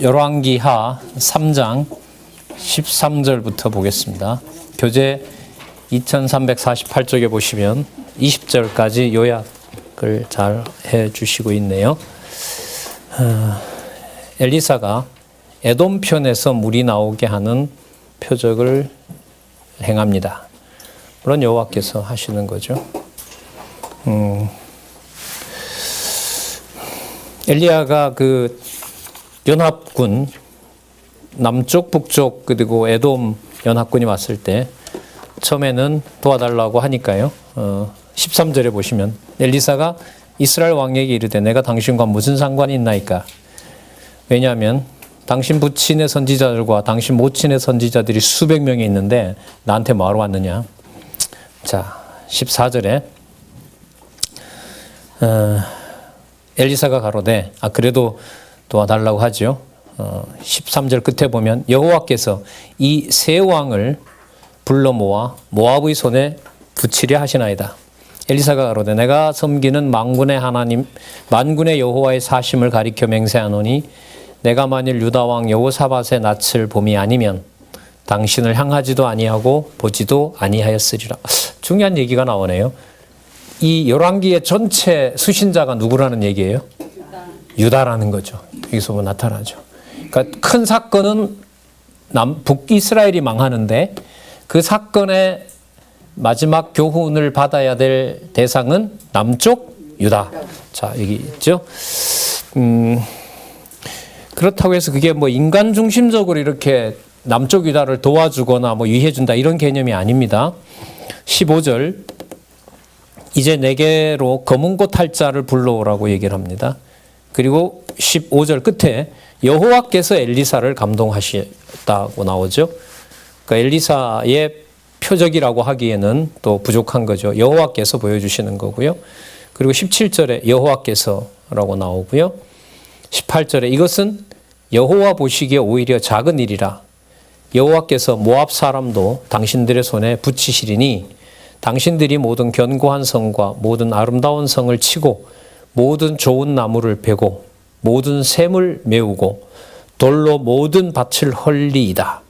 열왕기하 3장 13절부터 보겠습니다. 교재 2348쪽에 보시면 20절까지 요약을 잘 해주시고 있네요. 엘리사가 에돔 편에서 물이 나오게 하는 표적을 행합니다. 물론 여호와께서 하시는 거죠. 엘리야가 그 연합군 남쪽 북쪽 그리고 에돔 연합군이 왔을 때 처음에는 도와달라고 하니까요. 13절에 보시면 엘리사가 이스라엘 왕에게 이르되 내가 당신과 무슨 상관이 있나이까? 왜냐하면 당신 부친의 선지자들과 당신 모친의 선지자들이 수백 명이 있는데 나한테 뭐하러 왔느냐? 자, 14절에 엘리사가 가로되 그래도 도와달라고 하죠. 13절 끝에 보면 여호와께서 이 세 왕을 불러 모아 모압의 손에 붙이려 하시나이다. 엘리사가 가로되 내가 섬기는 만군의 하나님 만군의 여호와의 사심을 가리켜 맹세하노니 내가 만일 유다 왕 여호사밧의 낯을 봄이 아니면 당신을 향하지도 아니하고 보지도 아니하였으리라. 중요한 얘기가 나오네요. 이 열왕기의 전체 수신자가 누구라는 얘기예요? 유다라는 거죠. 여기서 보면 나타나죠. 그러니까 큰 사건은 북이스라엘이 망하는데 그 사건의 마지막 교훈을 받아야 될 대상은 남쪽 유다. 자, 여기 있죠. 그렇다고 해서 그게 뭐 인간 중심적으로 이렇게 남쪽 유다를 도와주거나 뭐 유의해준다 이런 개념이 아닙니다. 15절 이제 내게로 검은고 탈 자를 불러오라고 얘기를 합니다. 그리고 15절 끝에 여호와께서 엘리사를 감동하셨다고 나오죠. 그러니까 엘리사의 표적이라고 하기에는 또 부족한 거죠. 여호와께서 보여주시는 거고요. 그리고 17절에 여호와께서라고 나오고요. 18절에 이것은 여호와 보시기에 오히려 작은 일이라 여호와께서 모압 사람도 당신들의 손에 붙이시리니 당신들이 모든 견고한 성과 모든 아름다운 성을 치고 모든 좋은 나무를 베고 모든 샘을 메우고 돌로 모든 밭을 헐리이다.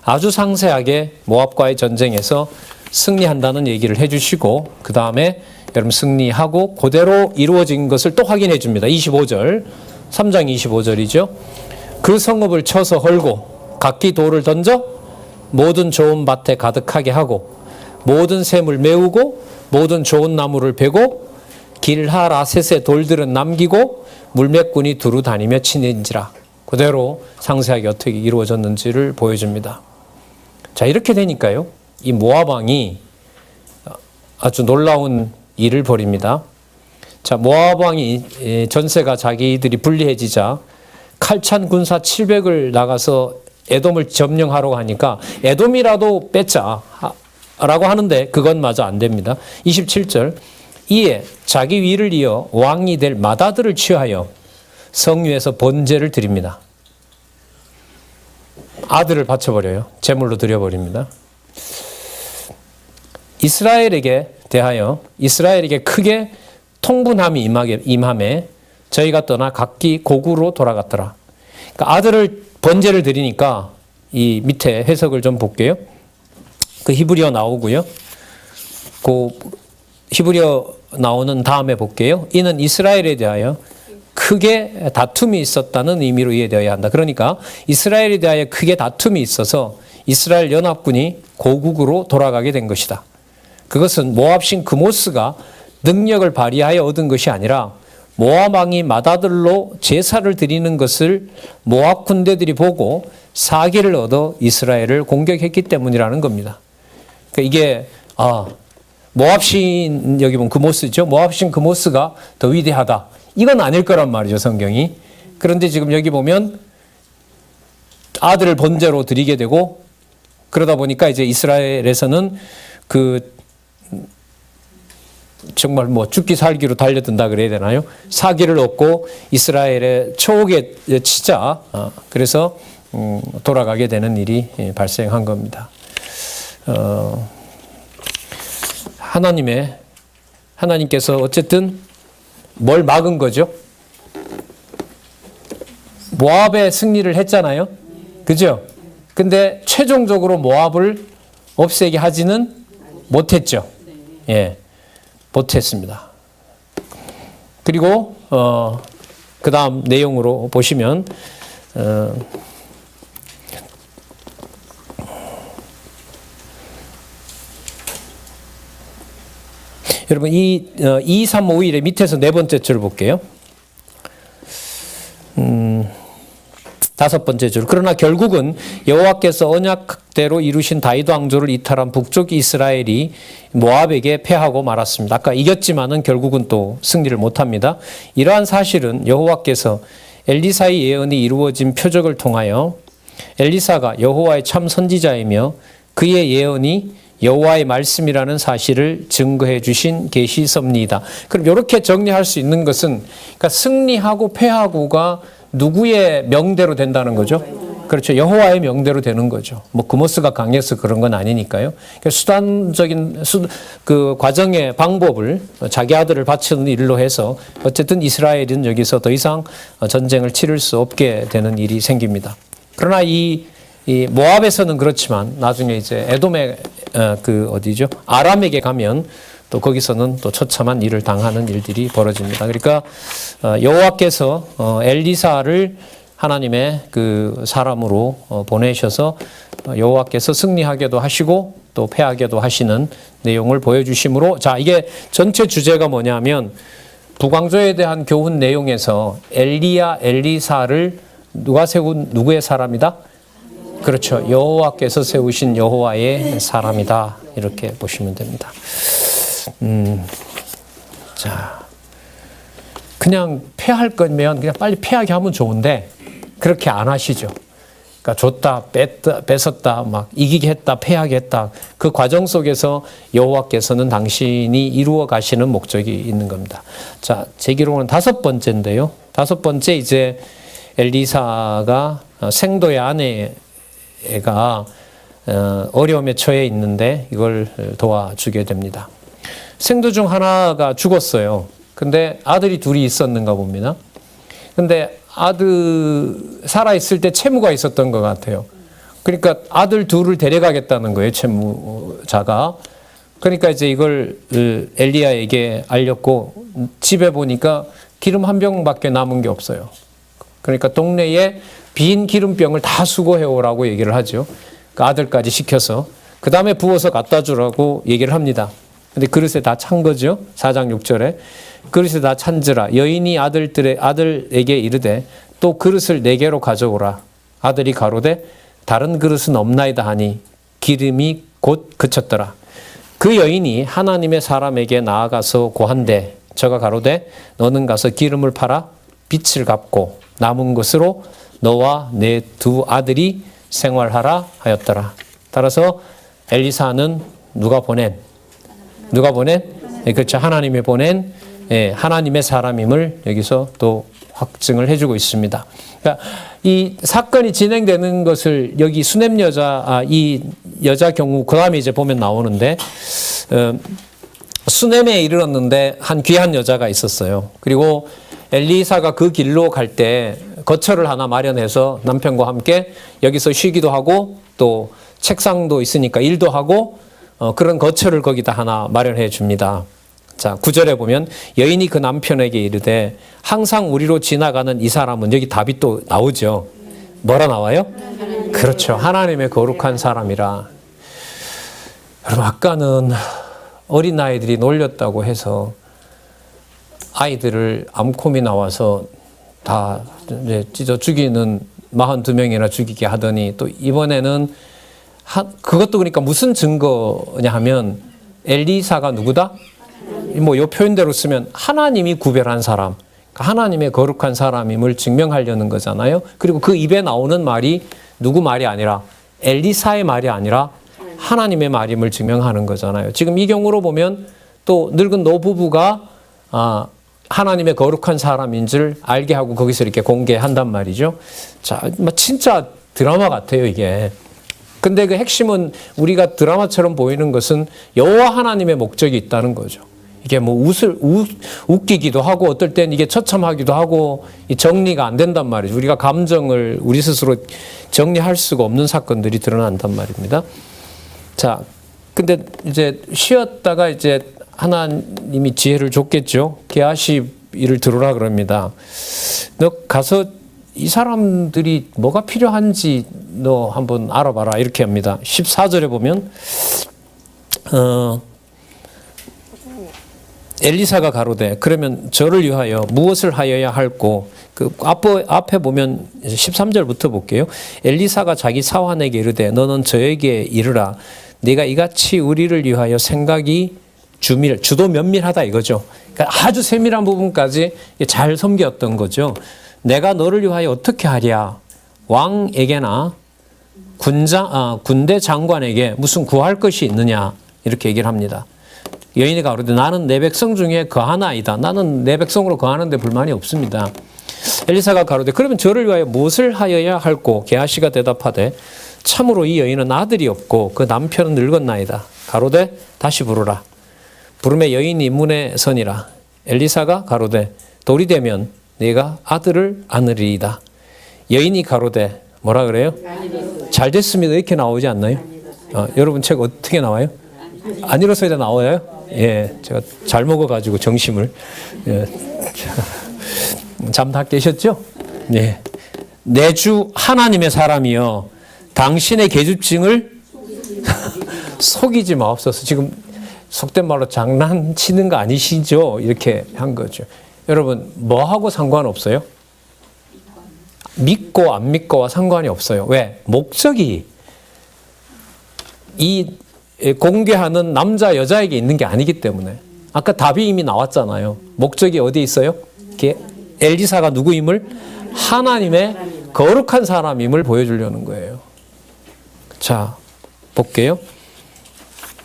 아주 상세하게 모압과의 전쟁에서 승리한다는 얘기를 해주시고 그 다음에 여러분 승리하고 그대로 이루어진 것을 또 확인해 줍니다. 25절 3장 25절이죠. 그 성읍을 쳐서 헐고 각기 돌을 던져 모든 좋은 밭에 가득하게 하고 모든 샘을 메우고 모든 좋은 나무를 베고 길하라셋의 돌들은 남기고 물매꾼이 두루 다니며 치는지라. 그대로 상세하게 어떻게 이루어졌는지를 보여줍니다. 자, 이렇게 되니까요. 이 모압 왕이 아주 놀라운 일을 벌입니다. 자, 모압 왕이 전세가 자기들이 불리해지자 칼찬 군사 700을 나가서 에돔을 점령하러 하니까 에돔이라도 뺏자 라고 하는데 그것마저 안 됩니다. 27절 이에 자기 위를 이어 왕이 될 맏아들을 취하여 성유에서 번제를 드립니다. 아들을 바쳐버려요. 제물로 드려버립니다. 이스라엘에게 대하여 이스라엘에게 크게 통분함이 임함에 저희가 떠나 각기 고구로 돌아갔더라. 그러니까 아들을 번제를 드리니까 이 밑에 해석을 좀 볼게요. 그 히브리어 나오고요. 그 히브리어 나오는 다음에 볼게요. 이는 이스라엘에 대하여 크게 다툼이 있었다는 의미로 이해되어야 한다. 그러니까 이스라엘에 대하여 크게 다툼이 있어서 이스라엘 연합군이 고국으로 돌아가게 된 것이다. 그것은 모압신 그모스가 능력을 발휘하여 얻은 것이 아니라 모압 왕이 맏아들로 제사를 드리는 것을 모압 군대들이 보고 사기를 얻어 이스라엘을 공격했기 때문이라는 겁니다. 그러니까 이게 모압신 여기 보면 그모스죠. 모압신 그모스가 더 위대하다. 이건 아닐 거란 말이죠, 성경이. 그런데 지금 여기 보면 아들을 번제로 드리게 되고 그러다 보니까 이제 이스라엘에서는 그 정말 뭐 죽기 살기로 달려든다 그래야 되나요? 사기를 얻고 이스라엘의 초옥에 치자. 그래서 돌아가게 되는 일이 발생한 겁니다. 하나님께서 어쨌든 뭘 막은 거죠? 모압의 승리를 했잖아요. 그죠? 근데 최종적으로 모압을 없애게 하지는 못했죠. 예. 못했습니다. 그리고 그 다음 내용으로 보시면 여러분 이 2, 3, 5, 1의 밑에서 네 번째 줄 볼게요. 다섯 번째 줄. 그러나 결국은 여호와께서 언약대로 이루신 다윗 왕조를 이탈한 북쪽 이스라엘이 모압에게 패하고 말았습니다. 아까 이겼지만은 결국은 또 승리를 못합니다. 이러한 사실은 여호와께서 엘리사의 예언이 이루어진 표적을 통하여 엘리사가 여호와의 참 선지자이며 그의 예언이 여호와의 말씀이라는 사실을 증거해 주신 계시섭니다. 그럼 이렇게 정리할 수 있는 것은 그러니까 승리하고 패하고가 누구의 명대로 된다는 거죠? 그렇죠. 여호와의 명대로 되는 거죠. 뭐 그모스가 강해서 그런 건 아니니까요. 그러니까 수단적인 그 과정의 방법을 자기 아들을 바치는 일로 해서 어쨌든 이스라엘은 여기서 더 이상 전쟁을 치를 수 없게 되는 일이 생깁니다. 그러나 이 모압에서는 그렇지만 나중에 이제 에돔의 그 어디죠? 아람에게 가면 또 거기서는 또 처참한 일을 당하는 일들이 벌어집니다. 그러니까 여호와께서 엘리사를 하나님의 그 사람으로 보내셔서 여호와께서 승리하게도 하시고 또 패하게도 하시는 내용을 보여주심으로, 자, 이게 전체 주제가 뭐냐면 북왕조에 대한 교훈 내용에서 엘리야, 엘리사를 누가 세운 누구의 사람이다? 그렇죠. 여호와께서 세우신 여호와의 사람이다. 이렇게 보시면 됩니다. 자, 그냥 패할 거면 그냥 빨리 패하게 하면 좋은데 그렇게 안 하시죠. 그러니까 줬다, 뺏었다, 막 이기게 했다, 패하게 했다. 그 과정 속에서 여호와께서는 당신이 이루어 가시는 목적이 있는 겁니다. 자, 제 기록은 다섯 번째인데요. 다섯 번째 이제 엘리사가 생도의 아내가 어려움에 처해 있는데 이걸 도와주게 됩니다. 생도 중 하나가 죽었어요. 근데 아들이 둘이 있었는가 봅니다. 근데 아들 살아있을 때 채무가 있었던 것 같아요. 그러니까 아들 둘을 데려가겠다는 거예요, 채무자가. 그러니까 이제 이걸 엘리야에게 알렸고 집에 보니까 기름 한 병밖에 남은 게 없어요. 그러니까 동네에 빈 기름병을 다 수거해 오라고 얘기를 하죠. 그 아들까지 시켜서 그 다음에 부어서 갖다 주라고 얘기를 합니다. 근데 그릇에 다 찬 거죠. 4장 6절에 그릇에 다 찬지라 여인이 아들에게 이르되 또 그릇을 4개로 가져오라. 아들이 가로되 다른 그릇은 없나이다 하니 기름이 곧 그쳤더라. 그 여인이 하나님의 사람에게 나아가서 고한데 저가 가로되 너는 가서 기름을 팔아 빚을 갚고 남은 것으로 너와 내 2 아들이 생활하라 하였더라. 따라서 엘리사는 누가 보낸? 네, 그렇죠. 하나님이 보낸 하나님의 사람임을 여기서 또 확증을 해주고 있습니다. 그러니까 이 사건이 진행되는 것을 여기 수넴 여자, 이 여자 경우 그 다음에 이제 보면 나오는데 수넴에 이르렀는데 한 귀한 여자가 있었어요. 그리고 엘리사가 그 길로 갈 때 거처를 하나 마련해서 남편과 함께 여기서 쉬기도 하고 또 책상도 있으니까 일도 하고 그런 거처를 거기다 하나 마련해 줍니다. 자, 9절에 보면 여인이 그 남편에게 이르되 항상 우리로 지나가는 이 사람은, 여기 답이 또 나오죠. 뭐라 나와요? 그렇죠. 하나님의 거룩한 사람이라. 여러분, 아까는 어린아이들이 놀렸다고 해서 아이들을 암콤이 나와서 다 이제 찢어 죽이는 42명이나 죽이게 하더니 또 이번에는 그것도 그러니까 무슨 증거냐 하면 엘리사가 누구다? 뭐 요 표현대로 쓰면 하나님이 구별한 사람, 하나님의 거룩한 사람임을 증명하려는 거잖아요. 그리고 그 입에 나오는 말이 누구 말이 아니라 엘리사의 말이 아니라 하나님의 말임을 증명하는 거잖아요. 지금 이 경우로 보면 또 늙은 노부부가 하나님의 거룩한 사람인 줄 알게 하고 거기서 이렇게 공개한단 말이죠. 자, 진짜 드라마 같아요, 이게. 근데 그 핵심은 우리가 드라마처럼 보이는 것은 여호와 하나님의 목적이 있다는 거죠. 이게 뭐 웃기기도 하고 어떨 땐 이게 처참하기도 하고 이 정리가 안 된단 말이죠. 우리가 감정을 우리 스스로 정리할 수가 없는 사건들이 드러난단 말입니다. 자, 근데 이제 쉬었다가 이제 하나님이 지혜를 줬겠죠. 게하시 일을 들으라 그럽니다. 너 가서 이 사람들이 뭐가 필요한지 너 한번 알아봐라 이렇게 합니다. 14절에 보면 엘리사가 가로되 그러면 저를 위하여 무엇을 하여야 할꼬. 그 앞에 보면 13절부터 볼게요. 엘리사가 자기 사환에게 이르되 너는 저에게 이르라. 네가 이같이 우리를 위하여 생각이 주도 면밀하다 이거죠. 그러니까 아주 세밀한 부분까지 잘 섬겼던 거죠. 내가 너를 위하여 어떻게 하랴. 왕에게나 군대 장관에게 무슨 구할 것이 있느냐 이렇게 얘기를 합니다. 여인이 가로되 나는 내 백성 중에 거하나이다. 나는 내 백성으로 거하는데 불만이 없습니다. 엘리사가 가로되 그러면 저를 위하여 무엇을 하여야 할꼬. 게하시가 대답하되 참으로 이 여인은 아들이 없고 그 남편은 늙었나이다. 가로되 다시 부르라. 부름에 여인이 문에 서니라. 엘리사가 가로되 돌이 되면 네가 아들을 안으리이다. 여인이 가로되 뭐라 그래요? 잘 됐습니다. 이렇게 나오지 않나요? 여러분 책 어떻게 나와요? 안 일어서야 나와요? 예, 제가 잘 먹어가지고 정심을. 예. 잠 다 깨셨죠? 예. 내 주 하나님의 사람이여 당신의 계집증을 속이지 마옵소서. 지금 속된 말로 장난치는 거 아니시죠? 이렇게 한 거죠. 여러분 뭐하고 상관없어요? 믿고 안 믿고와 상관이 없어요. 왜? 목적이 이 공개하는 남자 여자에게 있는 게 아니기 때문에. 아까 답이 이미 나왔잖아요. 목적이 어디에 있어요? 엘리사가 누구임을? 하나님의 거룩한 사람임을 보여주려는 거예요. 자, 볼게요.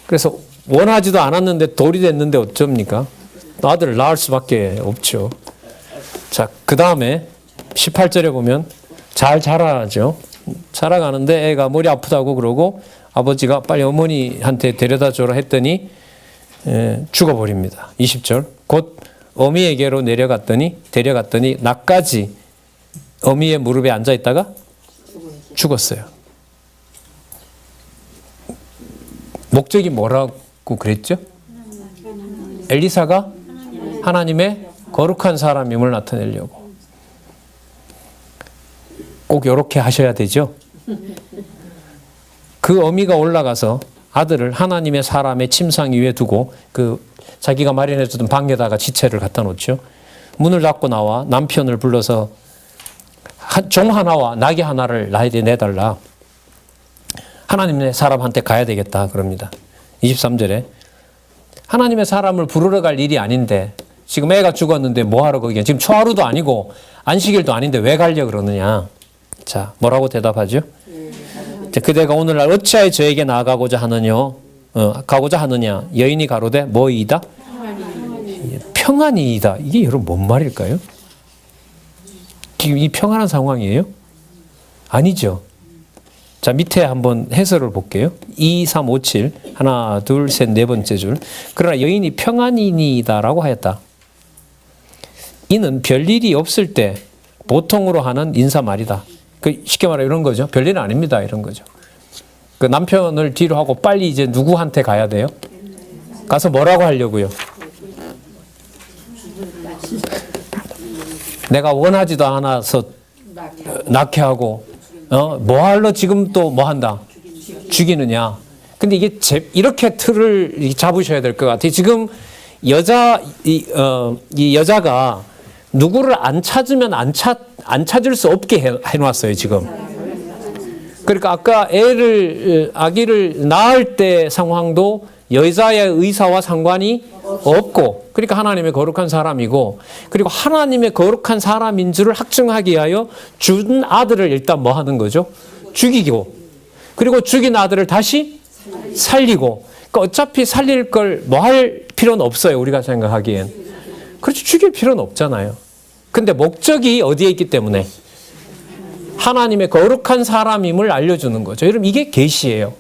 그래서 원하지도 않았는데 돌이 됐는데 어쩝니까? 아들을 낳을 수밖에 없죠. 자, 그 다음에 18절에 보면 잘 자라죠. 자라가는데 애가 머리 아프다고 그러고 아버지가 빨리 어머니한테 데려다 줘라 했더니 죽어버립니다. 20절 곧 어미에게로 데려갔더니 낮까지 어미의 무릎에 앉아있다가 죽었어요. 목적이 뭐라고 그랬죠? 엘리사가 하나님의 거룩한 사람임을 나타내려고. 꼭 이렇게 하셔야 되죠. 그 어미가 올라가서 아들을 하나님의 사람의 침상 위에 두고 그 자기가 마련해주던 방에다가 지체를 갖다 놓죠. 문을 닫고 나와 남편을 불러서 종 하나와 나귀 하나를 나에게 내달라. 하나님의 사람한테 가야 되겠다 그럽니다. 23절에 하나님의 사람을 부르러 갈 일이 아닌데 지금 애가 죽었는데 뭐하러 거기에 지금 초하루도 아니고 안식일도 아닌데 왜 가려 그러느냐. 자, 뭐라고 대답하죠? 그대가 오늘날 어찌하여 저에게 나아가고자 하느냐. 여인이 가로되 뭐이다? 평안이이다. 이게 여러분 뭔 말일까요? 지금 이 평안한 상황이에요? 아니죠. 자, 밑에 한번 해설을 볼게요. 2, 3, 5, 7 하나, 둘, 셋, 네 번째 줄. 그러나 여인이 평안이니이다라고 하였다. 이는 별일이 없을 때 보통으로 하는 인사말이다. 쉽게 말해 이런 거죠. 별일은 아닙니다. 이런 거죠. 그 남편을 뒤로 하고 빨리 이제 누구한테 가야 돼요? 가서 뭐라고 하려고요? 내가 원하지도 않아서 낳게 하고 뭐 할러 지금 또 뭐 한다? 죽이느냐. 근데 이게 이렇게 틀을 잡으셔야 될 것 같아요. 지금 이 여자가 누구를 안 찾으면 안 찾을 수 없게 해놨어요, 지금. 그러니까 아까 아기를 낳을 때 상황도 여자의 의사와 상관이 없고, 그러니까 하나님의 거룩한 사람이고, 그리고 하나님의 거룩한 사람인 줄을 확증하기 위하여 준 아들을 일단 뭐 하는 거죠? 죽이고, 그리고 죽인 아들을 다시 살리고, 그러니까 어차피 살릴 걸 뭐 할 필요는 없어요, 우리가 생각하기엔. 그렇죠. 죽일 필요는 없잖아요. 근데 목적이 어디에 있기 때문에 하나님의 거룩한 사람임을 알려주는 거죠. 여러분 이게 계시예요.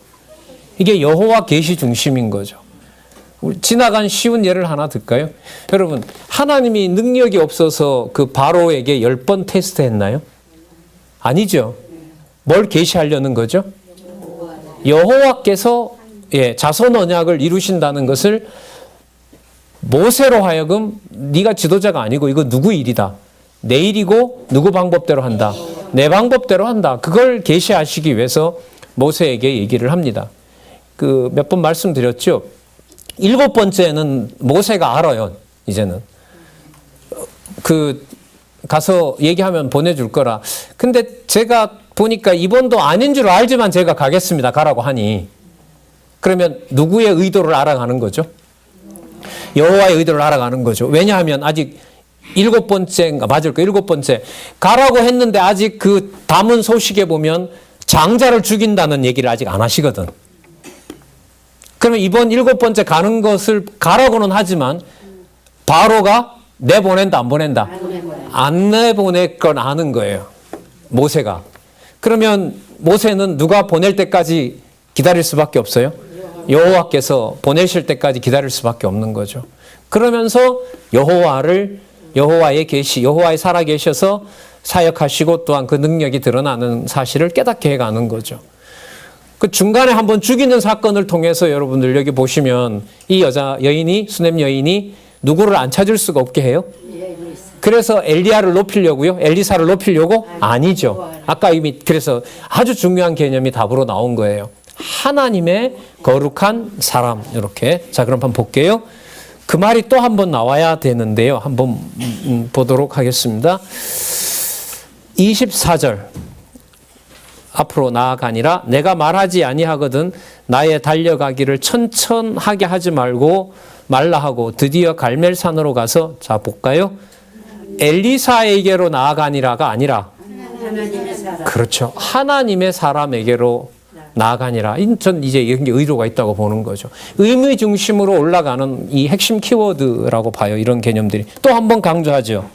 이게 여호와 계시 중심인 거죠. 지나간 쉬운 예를 하나 들까요? 여러분, 하나님이 능력이 없어서 그 바로에게 10번 테스트했나요? 아니죠. 뭘 계시하려는 거죠? 여호와께서 자손 언약을 이루신다는 것을 모세로 하여금 네가 지도자가 아니고 이거 누구 일이다. 내 일이고 누구 방법대로 한다. 내 방법대로 한다. 그걸 계시하시기 위해서 모세에게 얘기를 합니다. 그 몇 번 말씀드렸죠. 7번째는 모세가 알아요. 이제는 그 가서 얘기하면 보내줄 거라. 근데 제가 보니까 이번도 아닌 줄 알지만 제가 가겠습니다. 가라고 하니 그러면 누구의 의도를 알아가는 거죠? 여호와의 의도를 알아가는 거죠. 왜냐하면 아직 7번째인가 맞을 거 7번째 가라고 했는데 아직 그 담은 소식에 보면 장자를 죽인다는 얘기를 아직 안 하시거든. 그러면 이번 7번째 가는 것을 가라고는 하지만 바로가 내보낸다 안 보낸다? 안 내보낼 건 아는 거예요. 모세가. 그러면 모세는 누가 보낼 때까지 기다릴 수밖에 없어요? 여호와께서 보내실 때까지 기다릴 수밖에 없는 거죠. 그러면서 여호와의 계시, 여호와의 살아계셔서 사역하시고 또한 그 능력이 드러나는 사실을 깨닫게 해가는 거죠. 그 중간에 한번 죽이는 사건을 통해서 여러분들 여기 보시면 이 여인이 수넴 여인이 누구를 안 찾을 수가 없게 해요. 그래서 엘리야를 높이려고요? 엘리사를 높이려고? 아니죠. 아까 이미 그래서 아주 중요한 개념이 답으로 나온 거예요. 하나님의 거룩한 사람. 이렇게. 자, 그럼 한번 볼게요. 그 말이 또 한 번 나와야 되는데요. 한번 보도록 하겠습니다. 24절. 앞으로 나아가니라 내가 말하지 아니하거든 나의 달려가기를 천천하게 하지 말라 하고 드디어 갈멜산으로 가서 자 볼까요? 엘리사에게로 나아가니라가 아니라 그렇죠. 하나님의 사람에게로 나아가니라. 전 이제 이런 게 의도가 있다고 보는 거죠. 의미 중심으로 올라가는 이 핵심 키워드라고 봐요. 이런 개념들이. 또 한 번 강조하죠.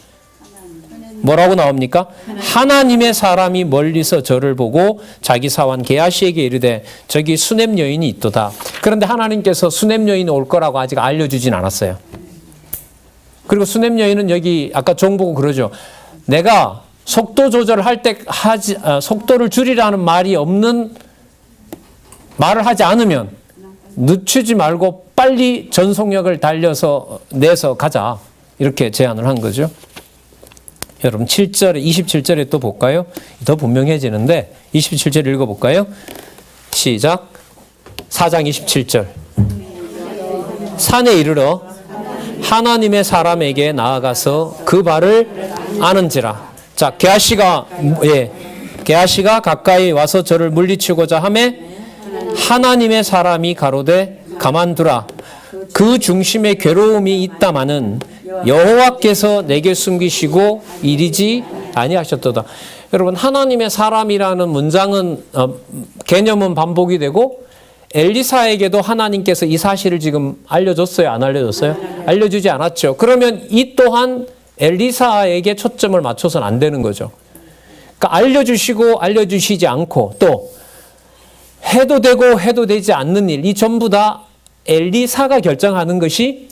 뭐라고 나옵니까? 하나님의 사람이 멀리서 저를 보고 자기 사환 게하시에게 이르되 저기 수넴 여인이 있도다. 그런데 하나님께서 수넴 여인이 올 거라고 아직 알려주진 않았어요. 그리고 수넴 여인은 여기 아까 종 보고 그러죠. 내가 속도 조절할 때 속도를 줄이라는 말이 없는 말을 하지 않으면 늦추지 말고 빨리 전속력을 내서 가자. 이렇게 제안을 한 거죠. 여러분 7절에 27절에 또 볼까요? 더 분명해지는데 27절 읽어볼까요? 시작. 4장 27절. 산에 이르러 하나님의 사람에게 나아가서 그 발을 아는지라. 자, 게하시가 가까이 와서 저를 물리치고자 하매 하나님의 사람이 가로되 가만두라. 그 중심에 괴로움이 있다마는 여호와께서 내게 숨기시고 이리지 아니하셨도다. 여러분 하나님의 사람이라는 문장은 개념은 반복이 되고 엘리사에게도 하나님께서 이 사실을 지금 알려줬어요? 안 알려줬어요? 알려주지 않았죠. 그러면 이 또한 엘리사에게 초점을 맞춰서는 안 되는 거죠. 그러니까 알려주시고 알려주시지 않고 또 해도 되고 해도 되지 않는 일, 이 전부 다 엘리사가 결정하는 것이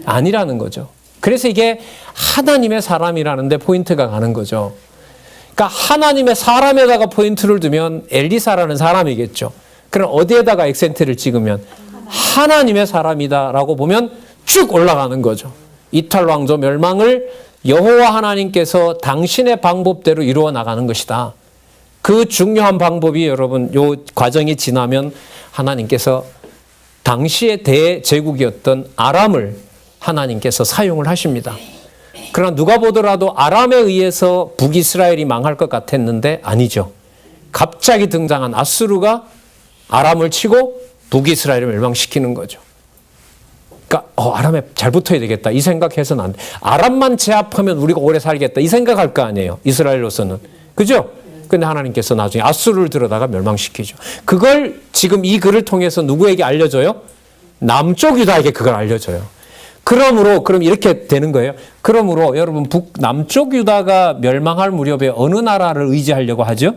아니라는 거죠. 그래서 이게 하나님의 사람이라는데 포인트가 가는 거죠. 그러니까 하나님의 사람에다가 포인트를 두면 엘리사라는 사람이겠죠. 그럼 어디에다가 액센트를 찍으면 하나님의 사람이다라고 보면 쭉 올라가는 거죠. 이탈 왕조 멸망을 여호와 하나님께서 당신의 방법대로 이루어 나가는 것이다. 그 중요한 방법이 여러분 요 과정이 지나면 하나님께서 당시의 대제국이었던 아람을 하나님께서 사용을 하십니다. 그러나 누가 보더라도 아람에 의해서 북이스라엘이 망할 것 같았는데 아니죠. 갑자기 등장한 아수르가 아람을 치고 북이스라엘을 멸망시키는 거죠. 그러니까 아람에 잘 붙어야 되겠다 이 생각해서는 안 돼. 아람만 제압하면 우리가 오래 살겠다 이 생각할 거 아니에요. 이스라엘로서는. 그죠? 근데 하나님께서 나중에 아수르를 들어다가 멸망시키죠. 그걸 지금 이 글을 통해서 누구에게 알려줘요? 남쪽 유다에게 그걸 알려줘요. 그러므로 그럼 이렇게 되는 거예요. 그러므로 여러분 남쪽 유다가 멸망할 무렵에 어느 나라를 의지하려고 하죠?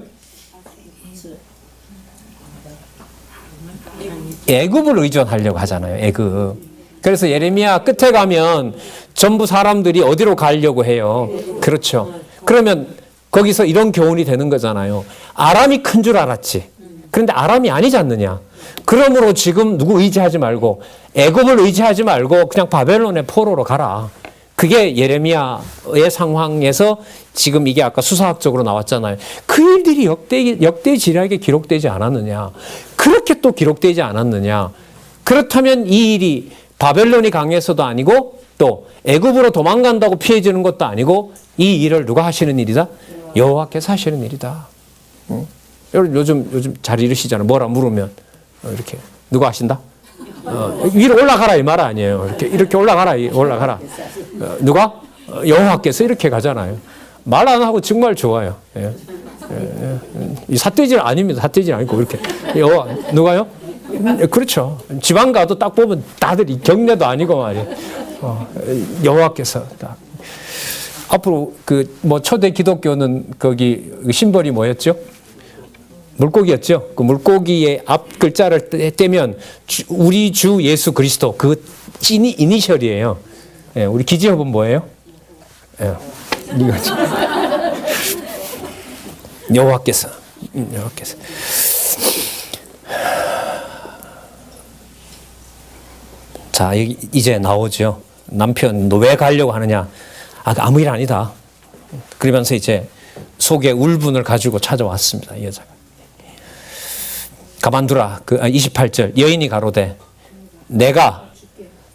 애굽을 의존하려고 하잖아요. 애굽. 그래서 예레미야 끝에 가면 전부 사람들이 어디로 가려고 해요. 그렇죠. 그러면 거기서 이런 교훈이 되는 거잖아요. 아람이 큰 줄 알았지. 그런데 아람이 아니지 않느냐. 그러므로 지금 누구 의지하지 말고 애굽을 의지하지 말고 그냥 바벨론의 포로로 가라. 그게 예레미야의 상황에서 지금 이게 아까 수사학적으로 나왔잖아요. 그 일들이 역대지략에 기록되지 않았느냐. 그렇게 또 기록되지 않았느냐. 그렇다면 이 일이 바벨론이 강해서도 아니고 또 애굽으로 도망간다고 피해지는 것도 아니고 이 일을 누가 하시는 일이다? 여호와께서 하시는 일이다. 요즘 잘 이러시잖아요. 뭐라 물으면 이렇게 누가 하신다? 위로 올라가라 이 말 아니에요. 이렇게 올라가라. 누가? 여호와께서 이렇게 가잖아요. 말 안 하고 정말 좋아요. 이 삿돼질 아닙니다. 삿돼질 아니고 이렇게 여호와 누가요? 그렇죠. 지방 가도 딱 보면 다들 경례도 아니고 말이에요. 여호와께서 딱. 앞으로 초대 기독교는 거기 심벌이 뭐였죠? 물고기였죠. 그 물고기의 앞 글자를 떼면 우리 주 예수 그리스도 그 찐이 이니셜이에요. 예, 우리 기지협은 뭐예요? 예, 이거죠. 여호와께서. 자, 이제 나오죠. 남편 너 왜 가려고 하느냐? 아무 일 아니다. 그러면서 이제 속에 울분을 가지고 찾아왔습니다. 이 여자가. 가만두라. 28절 여인이 가로되 내가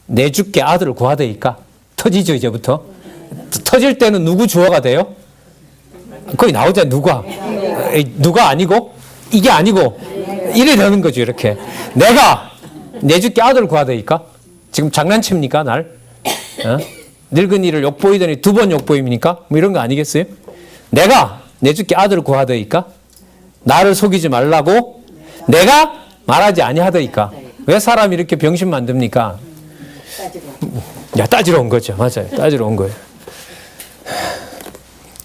내 주께 아들을 구하되이까. 터지죠 이제부터. 터질 때는 누구 주어가 돼요? 거기 나오잖아요. 누가 아니고 이게 아니고 이래 되는 거죠. 이렇게 내가 내 주께 아들을 구하되이까. 지금 장난칩니까 날? 늙은이를 욕보이더니 2번 욕보입니까? 뭐 이런 거 아니겠어요? 내가 내 주께 아들을 구하되이까. 나를 속이지 말라고 내가 말하지 아니하더이까. 왜 사람이 이렇게 병신 만듭니까? 따지러 온 거죠. 맞아요. 따지러 온 거예요.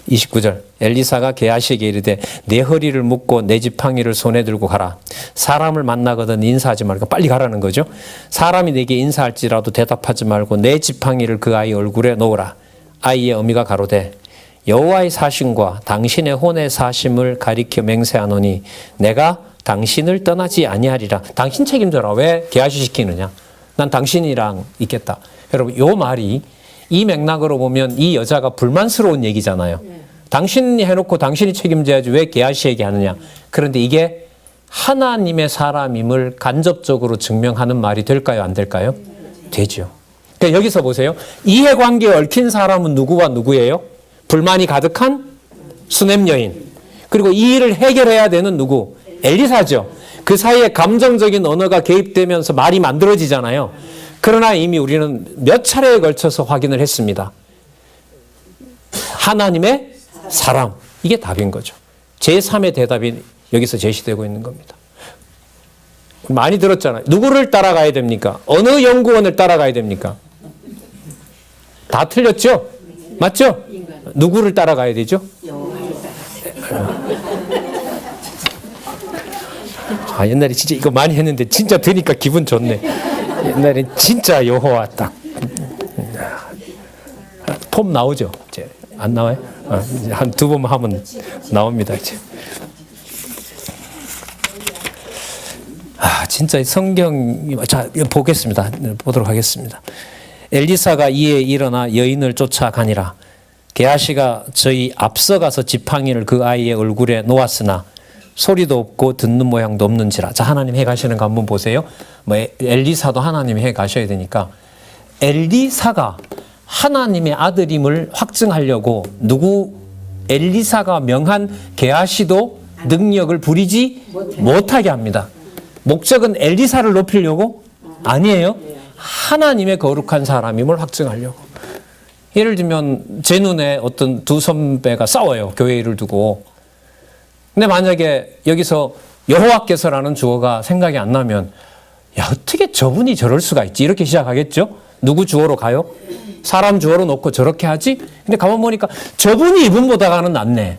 29절 엘리사가 게하시에게 이르되 내 허리를 묶고 내 지팡이를 손에 들고 가라. 사람을 만나거든 인사하지 말고 빨리 가라는 거죠. 사람이 내게 인사할지라도 대답하지 말고 내 지팡이를 그 아이 얼굴에 놓으라. 아이의 어미가 가로되 여호와의 사심과 당신의 혼의 사심을 가리켜 맹세하노니 내가 당신을 떠나지 아니하리라. 당신 책임져라. 왜 게하시 시키느냐. 난 당신이랑 있겠다. 여러분 요 말이 이 맥락으로 보면 이 여자가 불만스러운 얘기잖아요. 당신이 해놓고 당신이 책임져야지 왜 게하시에게 하느냐. 그런데 이게 하나님의 사람임을 간접적으로 증명하는 말이 될까요? 안 될까요? 되죠. 그러니까 여기서 보세요. 이해관계에 얽힌 사람은 누구와 누구예요? 불만이 가득한 수넴 여인. 그리고 이 일을 해결해야 되는 누구? 엘리사죠. 그 사이에 감정적인 언어가 개입되면서 말이 만들어지잖아요. 그러나 이미 우리는 몇 차례에 걸쳐서 확인을 했습니다. 하나님의 사람. 이게 답인 거죠. 제3의 대답이 여기서 제시되고 있는 겁니다. 많이 들었잖아요. 누구를 따라가야 됩니까? 어느 연구원을 따라가야 됩니까? 다 틀렸죠? 맞죠? 누구를 따라가야 되죠? 옛날에 진짜 이거 많이 했는데 진짜 들으니까 기분 좋네. 옛날에 진짜 여호와 딱 폼 나오죠? 이제 안 나와요? 한 2번 하면 나옵니다. 이제. 진짜 성경 자 보겠습니다. 보도록 하겠습니다. 엘리사가 이에 일어나 여인을 쫓아가니라. 게하시가 저희 앞서가서 지팡이를 그 아이의 얼굴에 놓았으나 소리도 없고 듣는 모양도 없는지라. 자, 하나님 해 가시는 거 한번 보세요. 엘리사도 하나님 해 가셔야 되니까. 엘리사가 하나님의 아들임을 확증하려고 엘리사가 명한 게하시도 능력을 부리지 못하게 합니다. 목적은 엘리사를 높이려고? 아니에요. 하나님의 거룩한 사람임을 확증하려고. 예를 들면 제 눈에 어떤 두 선배가 싸워요. 교회 일을 두고. 근데 만약에 여기서 여호와께서라는 주어가 생각이 안 나면 야 어떻게 저분이 저럴 수가 있지? 이렇게 시작하겠죠? 누구 주어로 가요? 사람 주어로 놓고 저렇게 하지? 근데 가만 보니까 저분이 이분보다는 낫네.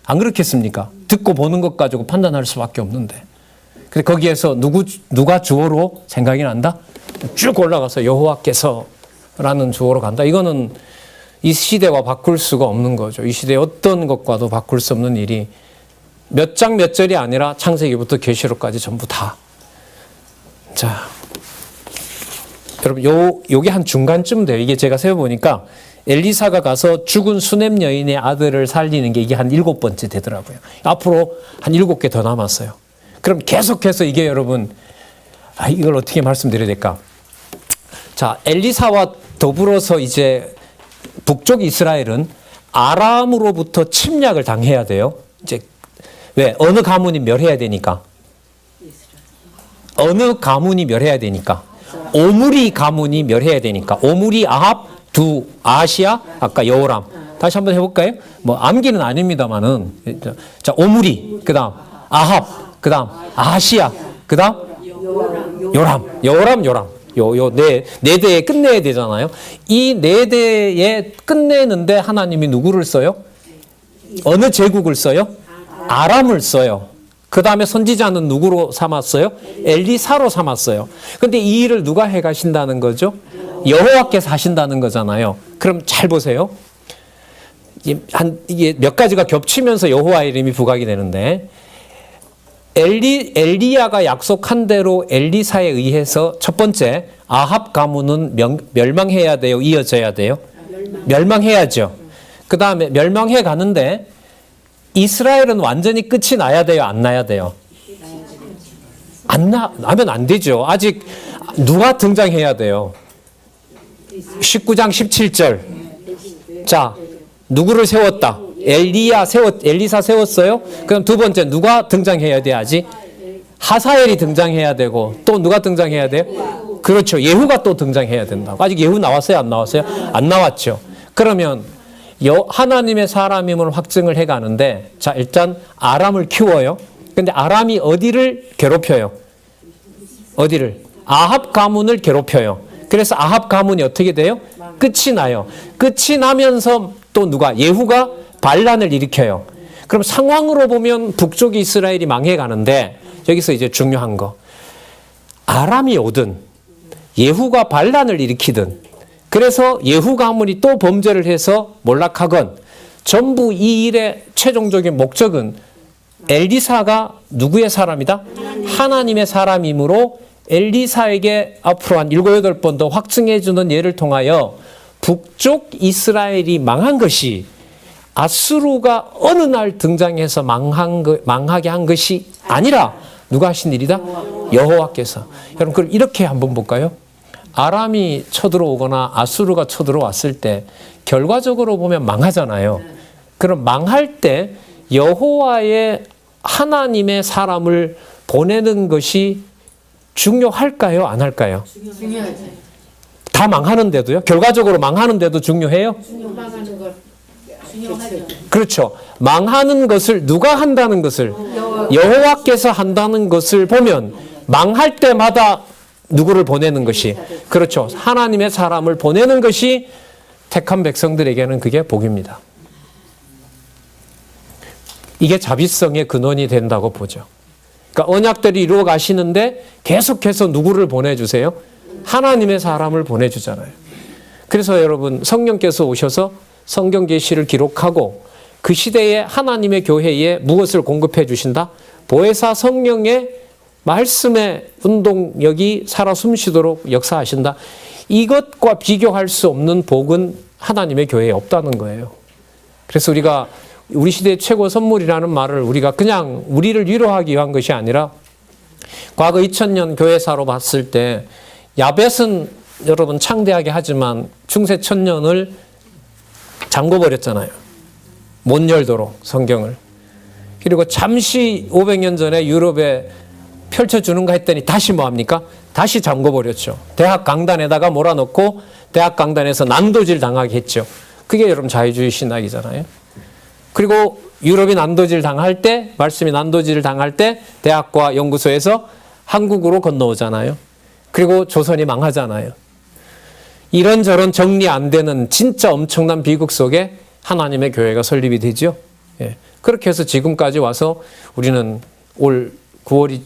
안 그렇겠습니까? 듣고 보는 것 가지고 판단할 수밖에 없는데. 근데 거기에서 누가 주어로 생각이 난다? 쭉 올라가서 여호와께서라는 주어로 간다. 이거는 이 시대와 바꿀 수가 없는 거죠. 이 시대의 어떤 것과도 바꿀 수 없는 일이 몇 장 몇 절이 아니라 창세기부터 계시록까지 전부 다. 자, 여러분 요게 한 중간쯤 돼요. 이게 제가 세어보니까 엘리사가 가서 죽은 수넴 여인의 아들을 살리는 게 이게 한 7번째 되더라고요. 앞으로 한 7개 더 남았어요. 그럼 계속해서 이게 여러분, 이걸 어떻게 말씀드려야 될까? 자, 엘리사와 더불어서 이제 북쪽 이스라엘은 아람으로부터 침략을 당해야 돼요. 이제 왜? 어느 가문이 멸해야 되니까. 어느 가문이 멸해야 되니까. 오므리 가문이 멸해야 되니까. 오므리, 아합, 아시아, 아까 여호람. 다시 한번 해볼까요? 뭐 암기는 아닙니다만은. 자, 오므리, 그다음 아합, 그다음 아시아, 그다음 요람. 요 네 대에 끝내야 되잖아요. 이 네 대에 끝내는데 하나님이 누구를 써요? 어느 제국을 써요? 아람을 써요. 그 다음에 선지자는 누구로 삼았어요? 엘리사로 삼았어요. 근데 이 일을 누가 해 가신다는 거죠? 여호와께서 하신다는 거잖아요. 그럼 잘 보세요. 이게 몇 가지가 겹치면서 여호와 이름이 부각이 되는데, 엘리야가 약속한 대로 엘리사에 의해서 첫 번째, 아합 가문은 멸망해야 돼요? 이어져야 돼요? 멸망해야죠. 그 다음에 멸망해 가는데 이스라엘은 완전히 끝이 나야 돼요? 안 나야 돼요? 나면 안 되죠. 아직 누가 등장해야 돼요? 19장 17절. 자, 누구를 세웠다? 엘리사 세웠어요? 그럼 두 번째 누가 등장해야 돼야지? 하사엘이 등장해야 되고, 또 누가 등장해야 돼요? 그렇죠. 예후가 또 등장해야 된다고. 아직 예후 나왔어요? 안 나왔어요? 안 나왔죠. 그러면 하나님의 사람임을 확증을 해 가는데, 자, 일단 아람을 키워요. 근데 아람이 어디를 괴롭혀요? 어디를? 아합 가문을 괴롭혀요. 그래서 아합 가문이 어떻게 돼요? 끝이 나요. 끝이 나면서 또 누가? 예후가 반란을 일으켜요. 그럼 상황으로 보면 북쪽 이스라엘이 망해 가는데, 여기서 이제 중요한 거. 아람이 오든 예후가 반란을 일으키든, 그래서 예후 가문이 또 범죄를 해서 몰락하건, 전부 이 일의 최종적인 목적은 엘리사가 누구의 사람이다? 하나님의 사람이므로 엘리사에게 앞으로 한 7, 8번 더 확증해 주는 예를 통하여 북쪽 이스라엘이 망한 것이 아수르가 어느 날 등장해서 망하게 한 것이 아니라 누가 하신 일이다? 여호와께서. 여러분, 그럼 이렇게 한번 볼까요? 아람이 쳐들어오거나 아수르가 쳐들어왔을 때 결과적으로 보면 망하잖아요. 그럼 망할 때 여호와의 하나님의 사람을 보내는 것이 중요할까요? 안 할까요? 중요하죠. 다 망하는데도요? 결과적으로 망하는데도 중요해요? 망하는 걸 중요하죠. 그렇죠. 망하는 것을 누가 한다는 것을 여호와께서 한다는 것을 보면 망할 때마다 누구를 보내는 것이, 그렇죠. 하나님의 사람을 보내는 것이 택한 백성들에게는 그게 복입니다. 이게 자비성의 근원이 된다고 보죠. 그러니까 언약들이 이루어 가시는데 계속해서 누구를 보내주세요? 하나님의 사람을 보내주잖아요. 그래서 여러분, 성령께서 오셔서 성경 계시를 기록하고 그 시대에 하나님의 교회에 무엇을 공급해 주신다? 보혜사 성령의 말씀의 운동력이 살아 숨쉬도록 역사하신다. 이것과 비교할 수 없는 복은 하나님의 교회에 없다는 거예요. 그래서 우리가 우리 시대의 최고 선물이라는 말을 우리가 그냥 우리를 위로하기 위한 것이 아니라, 과거 2000년 교회사로 봤을 때 야벳은 여러분 창대하게 하지만 중세 천년을 잠궈버렸잖아요. 못 열도록 성경을. 그리고 잠시 500년 전에 유럽에 펼쳐주는가 했더니 다시 뭐합니까? 다시 잠궈버렸죠. 대학 강단에다가 몰아넣고 대학 강단에서 난도질 당하게 했죠. 그게 여러분 자유주의 신학이잖아요. 그리고 유럽이 난도질 당할 때, 말씀이 난도질을 당할 때 대학과 연구소에서 한국으로 건너오잖아요. 그리고 조선이 망하잖아요. 이런저런 정리 안 되는 진짜 엄청난 비극 속에 하나님의 교회가 설립이 되죠. 예. 그렇게 해서 지금까지 와서 우리는 올 우리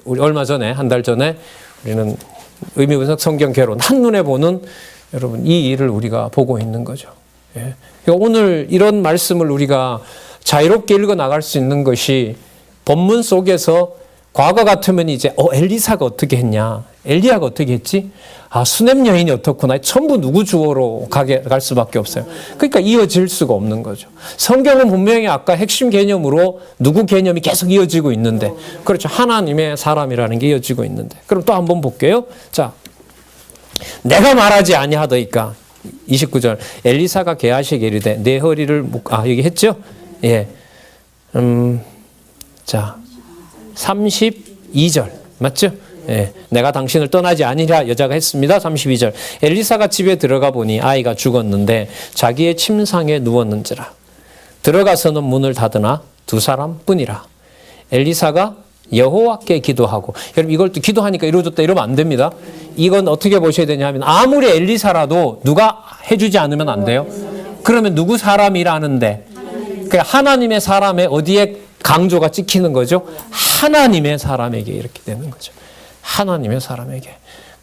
얼마 전에, 한 달 전에 우리는 의미분석 성경 개론 한눈에 보는 여러분 이 일을 우리가 보고 있는 거죠. 예. 그러니까 오늘 이런 말씀을 우리가 자유롭게 읽어 나갈 수 있는 것이 본문 속에서 과거 같으면 이제 엘리사가 어떻게 했냐, 엘리야가 어떻게 했지, 수냄 여인이 어떻구나, 전부 누구 주어로 갈 수밖에 없어요. 그러니까 이어질 수가 없는 거죠. 성경은 분명히 아까 핵심 개념으로 누구 개념이 계속 이어지고 있는데, 그렇죠, 하나님의 사람이라는 게 이어지고 있는데. 그럼 또 한번 볼게요. 자, 내가 말하지 아니하더이까 29절 엘리사가 게하시게 이르되 내 허리를 여기 했죠? 예. 자, 32절 맞죠? 예. 내가 당신을 떠나지 아니라 여자가 했습니다. 32절 엘리사가 집에 들어가 보니 아이가 죽었는데 자기의 침상에 누웠는지라. 들어가서는 문을 닫으나 두 사람뿐이라. 엘리사가 여호와께 기도하고, 여러분 이걸 또 기도하니까 이루어졌다 이러면 안 됩니다. 이건 어떻게 보셔야 되냐 하면 아무리 엘리사라도 누가 해주지 않으면 안 돼요. 그러면 누구 사람이라는데, 그러니까 하나님의 사람에 어디에 강조가 찍히는 거죠? 하나님의 사람에게 이렇게 되는 거죠. 하나님의 사람에게.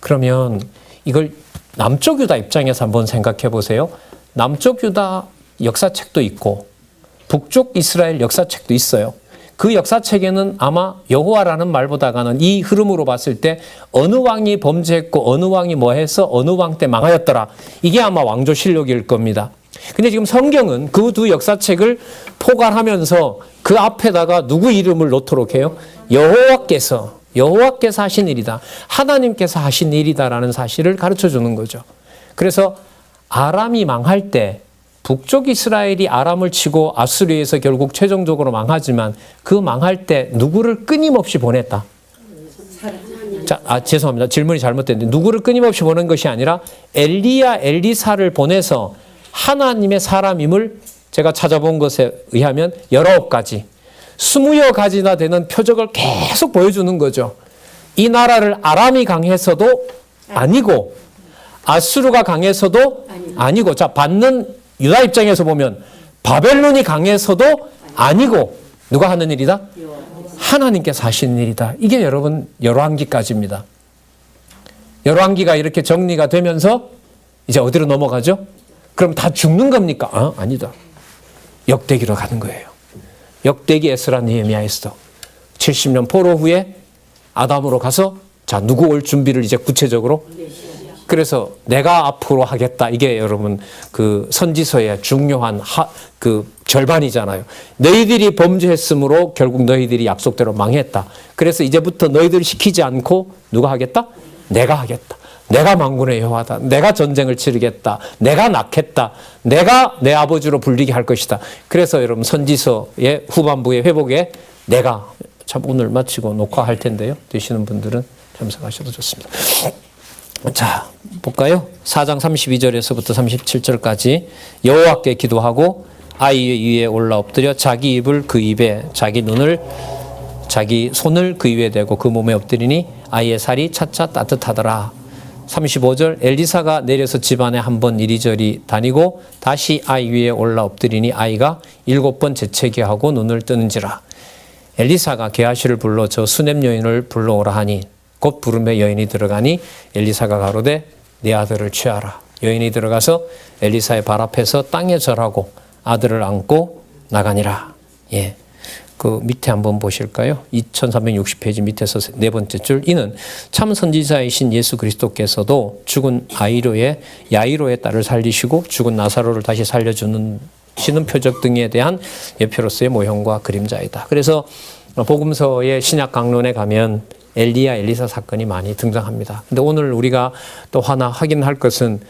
그러면 이걸 남쪽 유다 입장에서 한번 생각해 보세요. 남쪽 유다 역사책도 있고 북쪽 이스라엘 역사책도 있어요. 그 역사책에는 아마 여호와라는 말보다가는 이 흐름으로 봤을 때 어느 왕이 범죄했고 어느 왕이 뭐 해서 어느 왕 때 망하였더라. 이게 아마 왕조실록일 겁니다. 근데 지금 성경은 그 두 역사책을 포괄하면서 그 앞에다가 누구 이름을 놓도록 해요? 여호와께서 하신 일이다. 하나님께서 하신 일이다라는 사실을 가르쳐 주는 거죠. 그래서 아람이 망할 때 북쪽 이스라엘이 아람을 치고 아수르에서 결국 최종적으로 망하지만 그 망할 때 누구를 끊임없이 보냈다. 자, 죄송합니다. 질문이 잘못됐는데 누구를 끊임없이 보낸 것이 아니라 엘리야, 엘리사를 보내서 하나님의 사람임을 제가 찾아본 것에 의하면 19가지, 20여 가지나 되는 표적을 계속 보여주는 거죠. 이 나라를 아람이 강해서도 아니고 아수르가 강해서도 아니고, 자, 받는 유다 입장에서 보면 바벨론이 강해서도 아니고 누가 하는 일이다? 하나님께서 하시는 일이다. 이게 여러분 열왕기까지입니다. 열왕기가 이렇게 정리가 되면서 이제 어디로 넘어가죠? 그럼 다 죽는 겁니까? 아니다. 역대기로 가는 거예요. 역대기 에스라 느헤미야 에스더 70년 포로 후에 아담으로 가서 자, 누구 올 준비를 이제 구체적으로, 그래서 내가 앞으로 하겠다. 이게 여러분 그 선지서의 중요한 그 절반이잖아요. 너희들이 범죄했으므로 결국 너희들이 약속대로 망했다. 그래서 이제부터 너희들을 시키지 않고 누가 하겠다? 내가 하겠다. 내가 만군의 여호와다. 내가 전쟁을 치르겠다. 내가 낳겠다. 내가 내 아버지로 불리게 할 것이다. 그래서 여러분 선지서의 후반부의 회복에 내가, 참 오늘 마치고 녹화할 텐데요. 되시는 분들은 참석하셔도 좋습니다. 자, 볼까요? 4장 32절에서부터 37절까지 여호와께 기도하고 아이 위에 올라 엎드려 자기 입을 그 입에, 자기 손을 그 위에 대고 그 몸에 엎드리니 아이의 살이 차차 따뜻하더라. 35절 엘리사가 내려서 집안에 한번 이리저리 다니고 다시 아이 위에 올라 엎드리니 아이가 7번 재채기 하고 눈을 뜨는지라. 엘리사가 게하시를 불러 저 수냄 여인을 불러오라 하니 곧 부름에 여인이 들어가니 엘리사가 가로되 네 아들을 취하라. 여인이 들어가서 엘리사의 발 앞에서 땅에 절하고 아들을 안고 나가니라. 예. 그 밑에 한번 보실까요? 2360페이지 밑에서 네 번째 줄. 이는 참 선지자이신 예수 그리스도께서도 죽은 야이로의 딸을 살리시고 죽은 나사로를 다시 살려주는 표적 등에 대한 예표로서의 모형과 그림자이다. 그래서 복음서의 신약 강론에 가면 엘리야, 엘리사 사건이 많이 등장합니다. 근데 오늘 우리가 또 하나 확인할 것은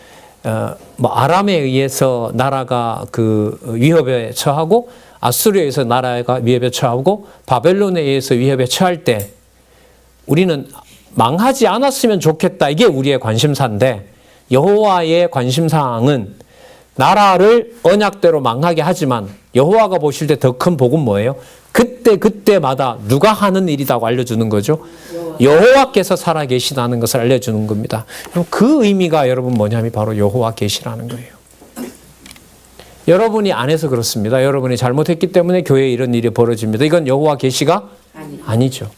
아람에 의해서 나라가 그 위협에 처하고 아수르에 의해서 나라가 위협에 처하고 바벨론에 의해서 위협에 처할 때 우리는 망하지 않았으면 좋겠다. 이게 우리의 관심사인데 여호와의 관심사항은 나라를 언약대로 망하게 하지만 여호와가 보실 때 더 큰 복은 뭐예요? 그때마다 누가 하는 일이라고 알려주는 거죠? 여호와께서 살아계시다는 것을 알려주는 겁니다. 그 의미가 여러분 뭐냐면 바로 여호와 계시라는 거예요. 여러분이 안 해서 그렇습니다. 여러분이 잘못했기 때문에 교회에 이런 일이 벌어집니다. 이건 여호와 계시가 아니죠.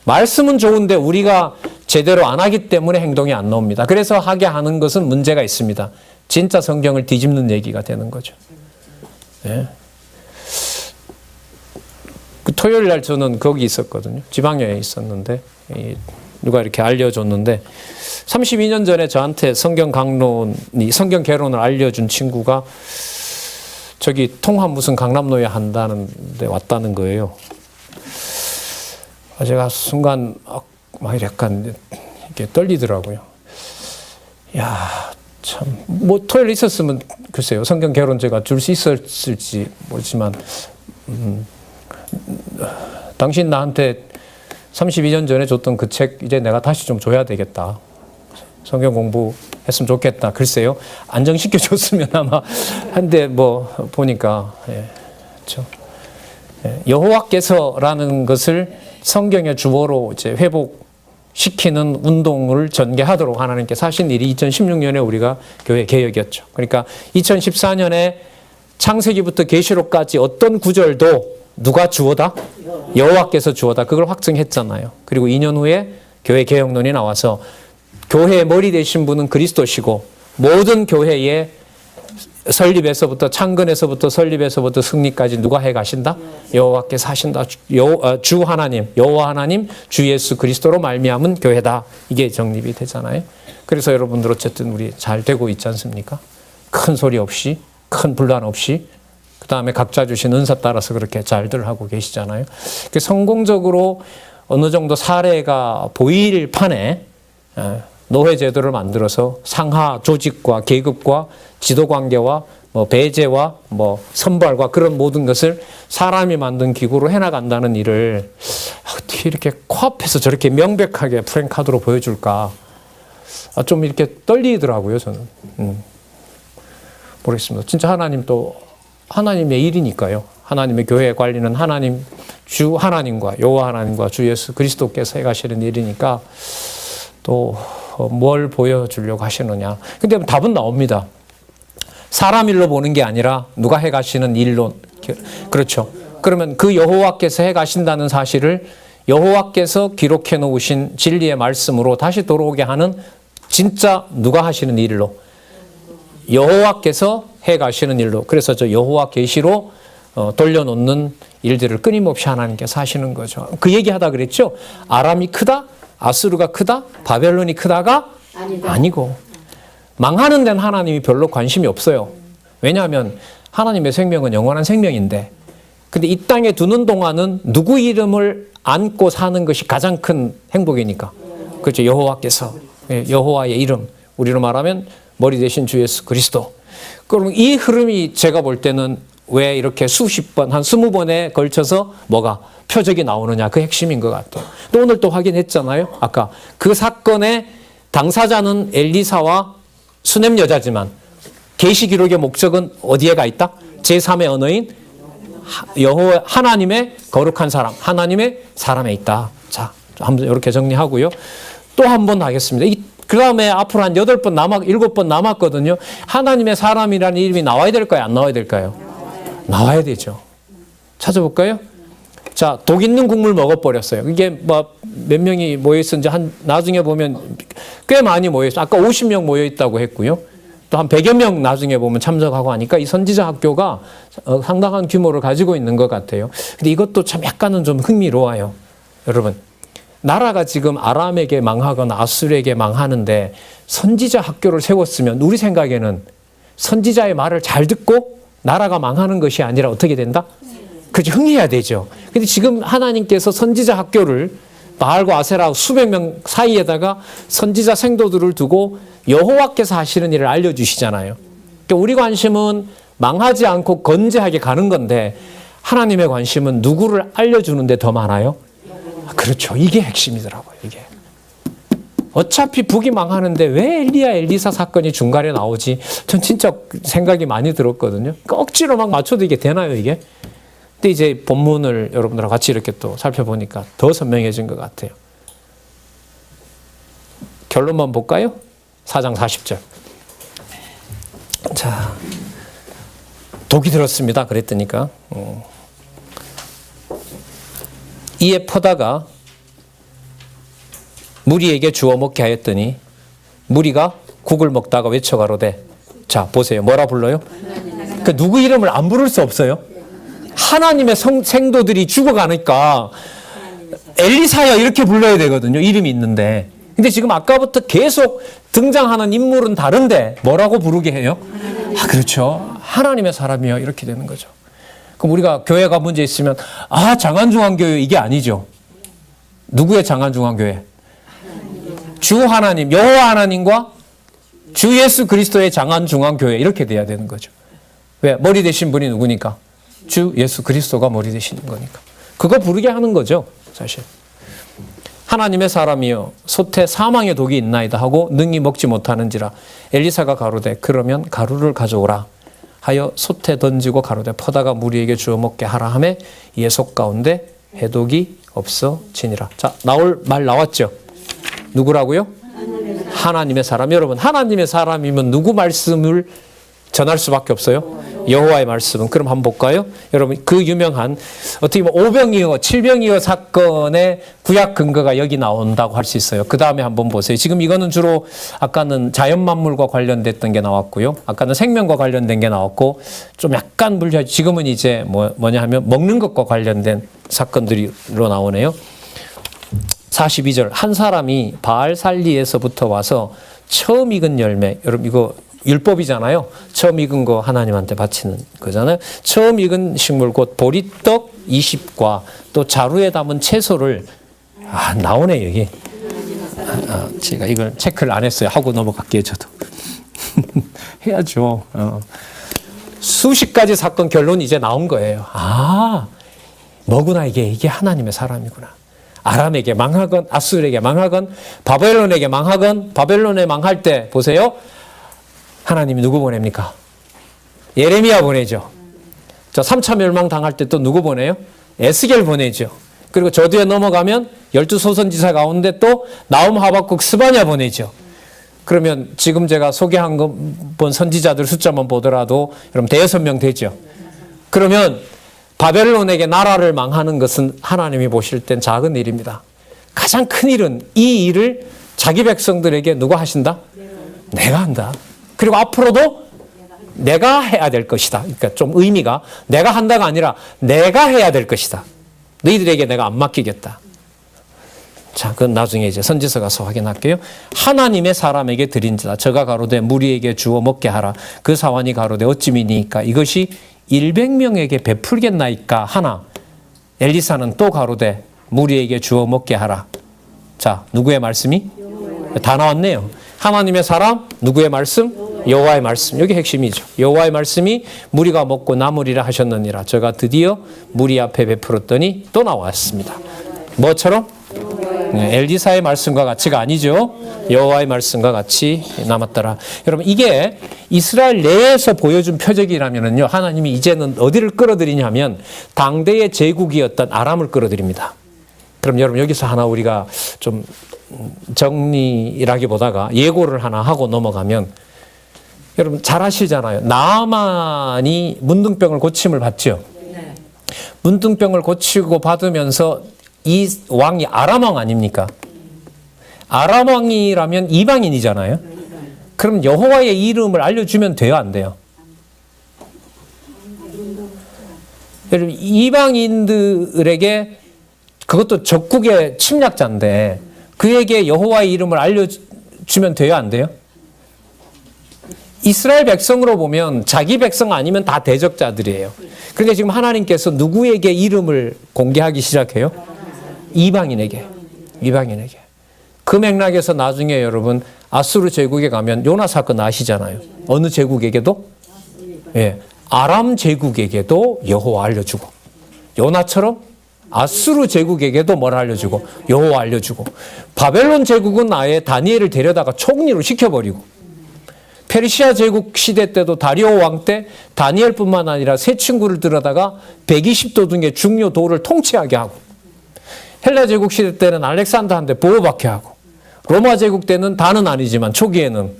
말씀은 좋은데 우리가 제대로 안 하기 때문에 행동이 안 나옵니다. 그래서 하게 하는 것은 문제가 있습니다. 진짜 성경을 뒤집는 얘기가 되는 거죠. 예. 그 토요일 날 저는 거기 있었거든요. 지방여행에 있었는데 누가 이렇게 알려줬는데 32년 전에 저한테 성경 개론을 알려준 친구가 저기 통합 무슨 강남로에 한다는데 왔다는 거예요. 제가 순간 막 약간 이렇게 떨리더라고요. 야, 참 뭐 토요일 있었으면 글쎄요 성경 개론 제가 줄 수 있었을지 모르지만 당신 나한테 32년 전에 줬던 그 책 이제 내가 다시 좀 줘야 되겠다. 성경 공부했으면 좋겠다. 글쎄요. 안정시켜 줬으면 아마 한데 뭐 보니까 그렇죠. 여호와께서라는 것을 성경의 주어로 이제 회복시키는 운동을 전개하도록 하나님께서 하신 일이 2016년에 우리가 교회 개혁이었죠. 그러니까 2014년에 창세기부터 계시록까지 어떤 구절도 누가 주어다? 여호와께서 주어다. 그걸 확증했잖아요. 그리고 2년 후에 교회 개혁론이 나와서 교회의 머리 되신 분은 그리스도시고 모든 교회의 설립에서부터 창건에서부터 설립에서부터 승리까지 누가 해 가신다? 여호와께서 하신다. 주 하나님, 여호와 하나님, 주 예수 그리스도로 말미암은 교회다. 이게 정립이 되잖아요. 그래서 여러분들 어쨌든 우리 잘 되고 있지 않습니까? 큰 소리 없이, 큰 분란 없이, 그 다음에 각자 주신 은사 따라서 그렇게 잘들 하고 계시잖아요. 성공적으로 어느 정도 사례가 보일 판에 노회 제도를 만들어서 상하 조직과 계급과 지도 관계와 뭐 배제와 뭐 선발과 그런 모든 것을 사람이 만든 기구로 해나간다는 일을 어떻게 이렇게 코앞에서 저렇게 명백하게 프랭카드로 보여줄까? 좀 이렇게 떨리더라고요, 저는. 모르겠습니다. 진짜 하나님 또 하나님의 일이니까요. 하나님의 교회 관리는 하나님, 주 하나님과 여호와 하나님과 주 예수 그리스도께서 해가시는 일이니까 또 뭘 보여주려고 하시느냐. 근데 답은 나옵니다. 사람 일로 보는 게 아니라 누가 해가시는 일로. 그렇죠. 그러면 그 여호와께서 해가신다는 사실을 여호와께서 기록해 놓으신 진리의 말씀으로 다시 돌아오게 하는 진짜 누가 하시는 일로. 여호와께서 해가시는 일로. 그래서 저 여호와 계시로 돌려놓는 일들을 끊임없이 하나님께서 하시는 거죠. 그 얘기하다 그랬죠. 아람이 크다, 아수르가 크다, 바벨론이 크다가 아니고 망하는 데는 하나님이 별로 관심이 없어요. 왜냐하면 하나님의 생명은 영원한 생명인데, 근데 이 땅에 두는 동안은 누구 이름을 안고 사는 것이 가장 큰 행복이니까. 그렇죠. 여호와께서, 여호와의 이름, 우리로 말하면 머리 대신 주 예수 그리스도. 그럼 이 흐름이 제가 볼 때는 왜 이렇게 수십 번, 한 20번에 걸쳐서 뭐가 표적이 나오느냐, 그 핵심인 것 같아요. 또 오늘 또 확인했잖아요. 아까 그 사건의 당사자는 엘리사와 수넴 여자지만 계시기록의 목적은 어디에 가 있다? 제3의 언어인 여호와 하나님의 거룩한 사람, 하나님의 사람에 있다. 자, 한번 이렇게 정리하고요. 또 한 번 하겠습니다. 그 다음에 앞으로 한 8번 7번 남았거든요. 하나님의 사람이라는 이름이 나와야 될까요? 안 나와야 될까요? 나와야 되죠. 찾아볼까요? 자, 독 있는 국물 먹어버렸어요. 이게 뭐 몇 명이 모여있었는지 나중에 보면 꽤 많이 모여있어요. 아까 50명 모여있다고 했고요. 또 한 100여 명 나중에 보면 참석하고 하니까 이 선지자 학교가 상당한 규모를 가지고 있는 것 같아요. 근데 이것도 참 약간은 좀 흥미로워요. 여러분, 나라가 지금 아람에게 망하거나 아수르에게 망하는데 선지자 학교를 세웠으면 우리 생각에는 선지자의 말을 잘 듣고 나라가 망하는 것이 아니라 어떻게 된다? 그죠, 흥해야 되죠. 근데 지금 하나님께서 선지자 학교를 바알과 아세라 수백 명 사이에다가 선지자 생도들을 두고 여호와께서 하시는 일을 알려주시잖아요. 그러니까 우리 관심은 망하지 않고 건재하게 가는 건데 하나님의 관심은 누구를 알려주는데 더 많아요? 그렇죠. 이게 핵심이더라고요. 이게. 어차피 북이 망하는데 왜 엘리야 엘리사 사건이 중간에 나오지? 전 진짜 생각이 많이 들었거든요. 그러니까 억지로 막 맞춰도 이게 되나요, 이게? 근데 이제 본문을 여러분들과 같이 이렇게 또 살펴보니까 더 선명해진 것 같아요. 결론만 볼까요? 4장 40절. 자, 독이 들었습니다. 그랬더니까. 이에 퍼다가 무리에게 주어 먹게 하였더니 무리가 국을 먹다가 외쳐 가로되. 자 보세요. 뭐라 불러요? 그 누구 이름을 안 부를 수 없어요. 하나님의 생도들이 죽어가니까 엘리사야 이렇게 불러야 되거든요. 이름이 있는데. 근데 지금 아까부터 계속 등장하는 인물은 다른데 뭐라고 부르게 해요? 아, 그렇죠. 하나님의 사람이요. 이렇게 되는 거죠. 그럼 우리가 교회가 문제 있으면 아, 장안중앙교회 이게 아니죠. 누구의 장안중앙교회? 주 하나님, 여호와 하나님과 주 예수 그리스도의 장안중앙교회 이렇게 돼야 되는 거죠. 왜? 머리 되신 분이 누구니까? 주 예수 그리스도가 머리 되시는 거니까. 그거 부르게 하는 거죠. 사실. 하나님의 사람이여 솥에 사망의 독이 있나이다 하고 능히 먹지 못하는지라. 엘리사가 가로되 그러면 가루를 가져오라 하여 솥에 던지고 가로되 퍼다가 무리에게 주어 먹게 하라 하매 이에 솥 가운데 해독이 없어지니라. 자, 나올 말 나왔죠. 누구라고요? 하나님의 사람. 여러분, 하나님의 사람이면 누구 말씀을 전할 수밖에 없어요? 여호와의 말씀은. 그럼 한번 볼까요? 여러분, 그 유명한 어떻게 보면 오병이어, 칠병이어 사건의 구약 근거가 여기 나온다고 할 수 있어요. 그 다음에 한번 보세요. 지금 이거는 주로 아까는 자연만물과 관련됐던 게 나왔고요. 아까는 생명과 관련된 게 나왔고 좀 약간 물리하죠. 지금은 이제 뭐냐 하면 먹는 것과 관련된 사건들로 나오네요. 42절 한 사람이 바알살리에서부터 와서 처음 익은 열매. 여러분 이거 율법이잖아요. 처음 익은 거 하나님한테 바치는 거잖아요. 처음 익은 식물 곧 보리떡 20과 또 자루에 담은 채소를 나오네 여기. 제가 이걸 체크를 안 했어요. 하고 넘어갈게요 저도. 해야죠. 수십 가지 사건 결론이 이제 나온 거예요. 뭐구나 이게 하나님의 사람이구나. 아람에게 망하건 아수르에게 망하건 바벨론에게 망하건 바벨론에 망할 때 보세요. 하나님이 누구 보냅니까? 예레미야 보내죠. 저 3차 멸망 당할 때 또 누구 보내요? 에스겔 보내죠. 그리고 저 뒤에 넘어가면 12소선지사 가운데 또 나움, 하박국, 스바냐 보내죠. 그러면 지금 제가 소개한 본 선지자들 숫자만 보더라도 여러분 대여섯 명 되죠. 그러면 바벨론에게 나라를 망하는 것은 하나님이 보실 땐 작은 일입니다. 가장 큰 일은 이 일을 자기 백성들에게 누가 하신다? 내가 한다. 그리고 앞으로도 내가 해야 될 것이다. 그러니까 좀 의미가 내가 한다가 아니라 내가 해야 될 것이다. 너희들에게 내가 안 맡기겠다. 자, 그건 나중에 이제 선지서 가서 확인할게요. 하나님의 사람에게 드린지다. 저가 가로되 무리에게 주어 먹게 하라. 그 사환이 가로되 어찌미니까 이것이 100명에게 베풀겠나이까 하나. 엘리사는 또 가로되 무리에게 주어 먹게 하라. 자, 누구의 말씀이? 다 나왔네요. 하나님의 사람, 누구의 말씀? 여호와의 말씀. 여기 핵심이죠. 여호와의 말씀이 무리가 먹고 남으리라 하셨느니라. 저가 드디어 무리 앞에 베풀었더니 또 나왔습니다. 뭐처럼? 엘리사의 말씀과 같이가 아니죠. 여호와의 말씀과 같이 남았더라. 여러분 이게 이스라엘 내에서 보여준 표적이라면요. 하나님이 이제는 어디를 끌어들이냐면 당대의 제국이었던 아람을 끌어들입니다. 그럼 여러분 여기서 하나 우리가 좀 정리라기보다가 예고를 하나 하고 넘어가면 여러분 잘 아시잖아요. 나아만이 문둥병을 고침을 받죠. 문둥병을 고치고 받으면서 이 왕이 아람 왕 아닙니까? 아람 왕이라면 이방인이잖아요. 그럼 여호와의 이름을 알려주면 돼요, 안 돼요? 여러분 이방인들에게 그것도 적국의 침략자인데 그에게 여호와의 이름을 알려주면 돼요, 안 돼요? 이스라엘 백성으로 보면 자기 백성 아니면 다 대적자들이에요. 그런데 지금 하나님께서 누구에게 이름을 공개하기 시작해요? 이방인에게. 그 맥락에서 나중에 여러분 아수르 제국에 가면 요나 사건 아시잖아요. 어느 제국에게도? 예, 아람 제국에게도 여호와 알려주고 요나처럼 아수르 제국에게도 뭘 알려주고 여호와 알려주고 바벨론 제국은 아예 다니엘을 데려다가 총리로 시켜버리고 페르시아 제국 시대 때도 다리오 왕 때 다니엘뿐만 아니라 세 친구를 들여다가 120도 등의 중요 도를 통치하게 하고 헬라 제국 시대 때는 알렉산더한테 보호받게 하고 로마 제국 때는 다는 아니지만 초기에는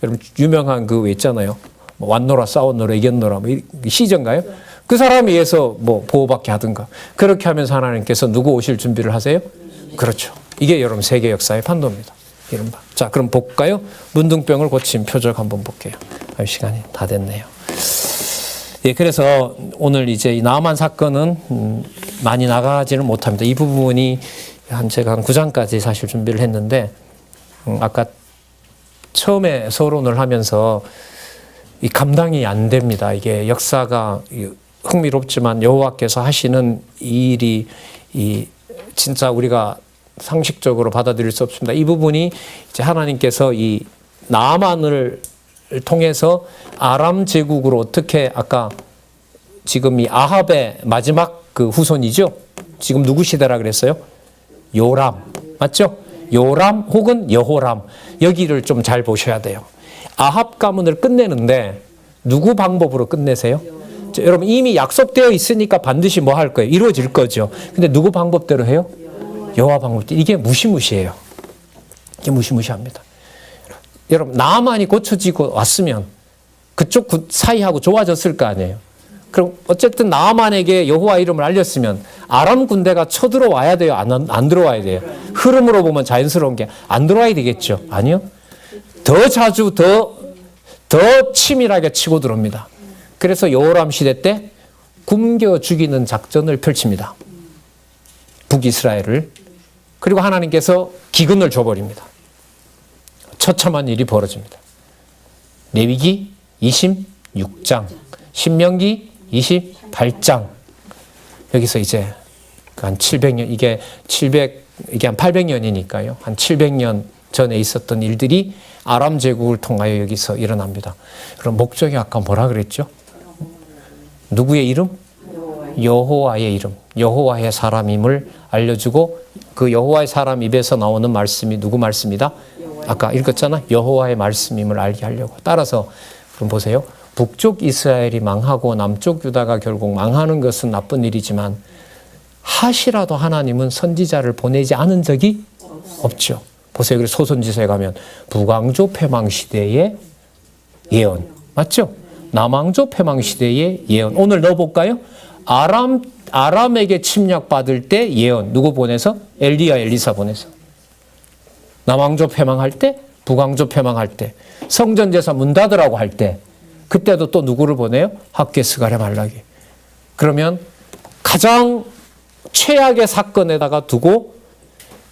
여러분 유명한 그 있잖아요. 뭐 왔노라 싸웠노라 이겼노라 뭐 시전가요? 그 사람에 의해서 뭐 보호받게 하든가 그렇게 하면서 하나님께서 누구 오실 준비를 하세요? 그렇죠. 이게 여러분 세계 역사의 판도입니다. 이른바. 자, 그럼 볼까요? 문둥병을 고친 표적 한번 볼게요. 시간이 다 됐네요. 예, 그래서 오늘 이제 이 나만 사건은 많이 나가지는 못합니다. 이 부분이 제가 한 9장까지 사실 준비를 했는데 아까 처음에 서론을 하면서 이 감당이 안 됩니다. 이게 역사가 흥미롭지만 여호와께서 하시는 이 일이 진짜 우리가 상식적으로 받아들일 수 없습니다. 이 부분이 이제 하나님께서 이 나아만을 통해서 아람 제국으로 어떻게 아까 지금 이 아합의 마지막 그 후손이죠. 지금 누구 시대라 그랬어요? 요람. 맞죠? 요람 혹은 여호람. 여기를 좀 잘 보셔야 돼요. 아합 가문을 끝내는데 누구 방법으로 끝내세요? 자, 여러분 이미 약속되어 있으니까 반드시 뭐 할 거예요? 이루어질 거죠. 근데 누구 방법대로 해요? 여호와 방법대로. 이게 무시무시해요. 이게 무시무시합니다. 여러분 나아만이 고쳐지고 왔으면 그쪽 사이하고 좋아졌을 거 아니에요. 그럼 어쨌든 나아만에게 여호와 이름을 알렸으면 아람 군대가 쳐들어와야 돼요? 안 들어와야 돼요? 흐름으로 보면 자연스러운 게 안 들어와야 되겠죠? 아니요. 더 자주 더 치밀하게 치고 들어옵니다. 그래서 여호람 시대 때 굶겨 죽이는 작전을 펼칩니다. 북이스라엘을. 그리고 하나님께서 기근을 줘버립니다. 처참한 일이 벌어집니다. 레위기 26장, 신명기 28장. 여기서 이제 한 700년, 이게 한 800년이니까요. 한 700년 전에 있었던 일들이 아람 제국을 통하여 여기서 일어납니다. 그럼 목적이 아까 뭐라 그랬죠? 누구의 이름? 여호와의 이름. 여호와의 사람임을 알려주고 그 여호와의 사람 입에서 나오는 말씀이 누구 말씀이다? 아까 읽었잖아. 여호와의 말씀임을 알게 하려고. 따라서 그럼 보세요. 북쪽 이스라엘이 망하고 남쪽 유다가 결국 망하는 것은 나쁜 일이지만 하시라도 하나님은 선지자를 보내지 않은 적이 없죠. 보세요. 그래서 소선지서에 가면 북왕조 패망 시대의 예언. 맞죠? 남왕조 패망 시대의 예언. 오늘 넣어볼까요? 아람에게 침략받을 때 예언. 누구 보내서? 엘리야, 엘리사 보내서. 남왕조 패망할 때, 북왕조 패망할 때, 성전제사 문 닫으라고 할 때, 그때도 또 누구를 보내요? 학개, 스가랴, 말라기. 그러면 가장 최악의 사건에다가 두고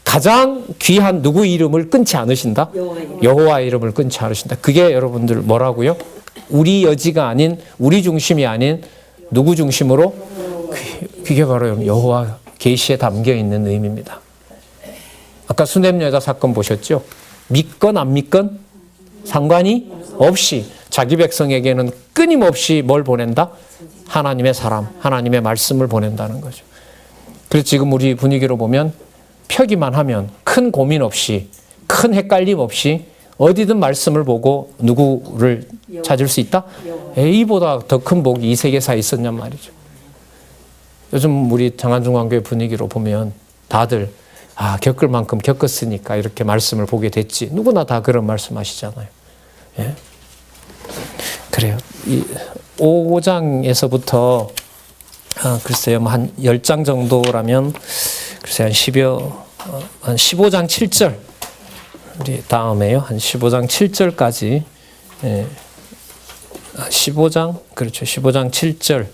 가장 귀한 누구 이름을 끊지 않으신다? 여호와의 이름을 끊지 않으신다. 그게 여러분들 뭐라고요? 우리 여지가 아닌, 우리 중심이 아닌 누구 중심으로? 그게 바로 여호와 계시에 담겨 있는 의미입니다. 아까 수냄 여자 사건 보셨죠? 믿건 안 믿건 상관이 없이 자기 백성에게는 끊임없이 뭘 보낸다? 하나님의 사람, 하나님의 말씀을 보낸다는 거죠. 그래서 지금 우리 분위기로 보면 펴기만 하면 큰 고민 없이, 큰 헷갈림 없이 어디든 말씀을 보고 누구를 찾을 수 있다? A보다 더 큰 복이 이 세계사에 있었냔 말이죠. 요즘 우리 장안중앙교회 분위기로 보면 다들 겪을 만큼 겪었으니까 이렇게 말씀을 보게 됐지. 누구나 다 그런 말씀하시잖아요. 예? 그래요. 이 5장에서부터 글쎄요, 한 10장 정도라면 글쎄 한 15장 7절 우리 다음에요. 한 15장 7절까지 15장 그렇죠. 15장 7절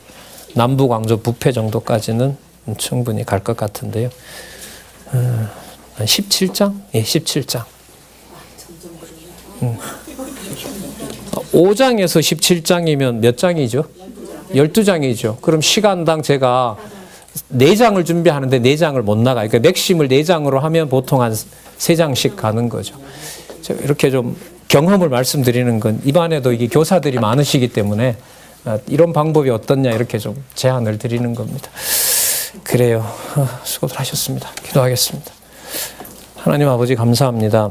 남북 왕조 부패 정도까지는 충분히 갈 것 같은데요. 한 17장? 예, 17장. 5장에서 17장이면 몇 장이죠? 12장이죠. 그럼 시간당 제가 4장을 준비하는데 4장을 못 나가요. 그러니까 맥심을 4장으로 하면 보통 한 3장씩 가는 거죠. 제가 이렇게 좀 경험을 말씀드리는 건 입안에도 이게 교사들이 많으시기 때문에 이런 방법이 어떻냐 이렇게 좀 제안을 드리는 겁니다. 그래요. 수고들 하셨습니다. 기도하겠습니다. 하나님 아버지 감사합니다.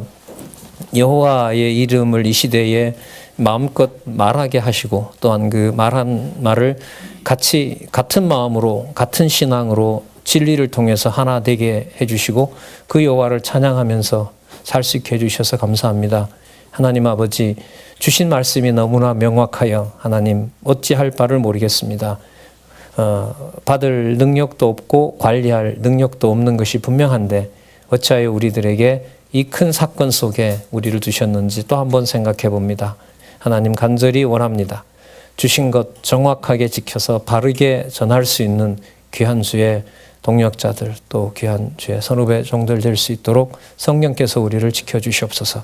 여호와의 이름을 이 시대에 마음껏 말하게 하시고 또한 그 말한 말을 같은 마음으로 같은 신앙으로 진리를 통해서 하나 되게 해주시고 그 여호와를 찬양하면서 살 수 있게 해주셔서 감사합니다. 하나님 아버지 주신 말씀이 너무나 명확하여 하나님 어찌할 바를 모르겠습니다. 받을 능력도 없고 관리할 능력도 없는 것이 분명한데 어찌하여 우리들에게 이 큰 사건 속에 우리를 두셨는지 또 한번 생각해 봅니다. 하나님 간절히 원합니다. 주신 것 정확하게 지켜서 바르게 전할 수 있는 귀한 주의 동역자들 또 귀한 주의 선후배 종들 될 수 있도록 성령께서 우리를 지켜주시옵소서.